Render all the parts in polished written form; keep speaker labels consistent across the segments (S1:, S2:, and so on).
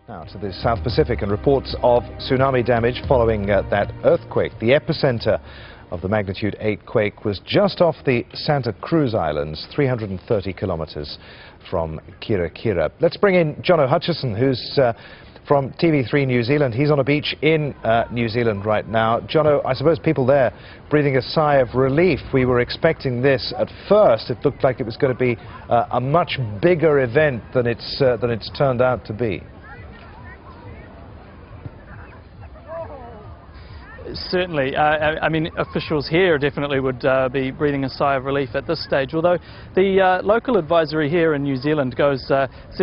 S1: Now to the South Pacific and reports of tsunami damage following that earthquake. The epicenter of the magnitude 8 quake was just off the Santa Cruz Islands, 330 kilometers from Kira Kira. Let's bring in Jono Hutchison, who's from TV3 New Zealand. He's on a beach in New Zealand right now. Jono, I suppose people there breathing a sigh of relief. We were expecting this at first. It looked like it was going to be a much bigger event than it's turned out to be.
S2: Certainly. I mean, officials here definitely would be breathing a sigh of relief at this stage, although the local advisory here in New Zealand says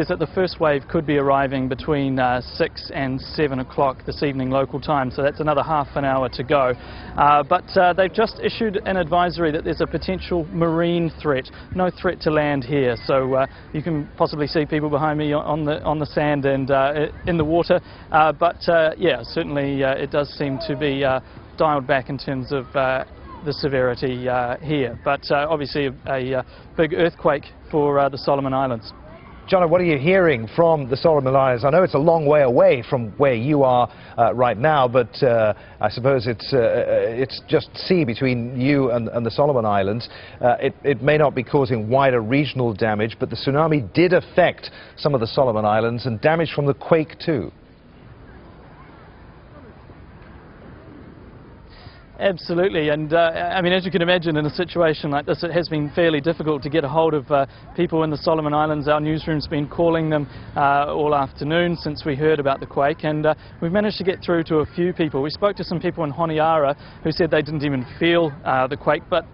S2: that the first wave could be arriving between 6 and 7 o'clock this evening local time, so that's another half an hour to go. But they've just issued an advisory that there's a potential marine threat, no threat to land here, so you can possibly see people behind me on the sand and in the water, but yeah, certainly it does seem to be dialed back in terms of the severity here, but obviously a big earthquake for the Solomon Islands.
S1: Jono, what are you hearing from the Solomon Islands? I know it's a long way away from where you are right now, but I suppose it's just sea between you and the Solomon Islands. It may not be causing wider regional damage, but the tsunami did affect some of the Solomon Islands and damage from the quake too.
S2: Absolutely, and I mean, as you can imagine, in a situation like this, it has been fairly difficult to get a hold of people in the Solomon Islands. Our newsroom's been calling them all afternoon since we heard about the quake, and we've managed to get through to a few people. We spoke to some people in Honiara who said they didn't even feel the quake, but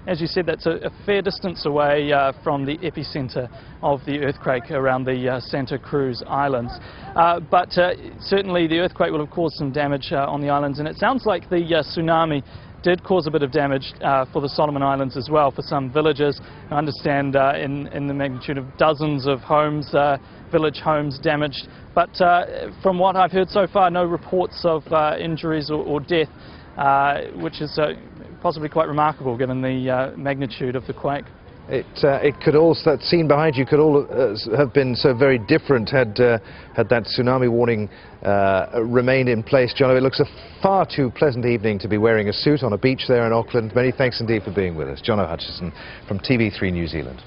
S2: as you said, that's a fair distance away from the epicenter of the earthquake around the Santa Cruz Islands. But certainly the earthquake will have caused some damage on the islands, and it sounds like the tsunami did cause a bit of damage for the Solomon Islands as well, for some villages. I understand in the magnitude of dozens of homes, village homes damaged. But from what I've heard so far, no reports of injuries or death, which is possibly quite remarkable given the magnitude of the quake.
S1: It could all, that scene behind you could all have been so very different had that tsunami warning remained in place. Jono, it looks a far too pleasant evening to be wearing a suit on a beach there in Auckland. Many thanks indeed for being with us. Jono Hutchison from TV3 New Zealand.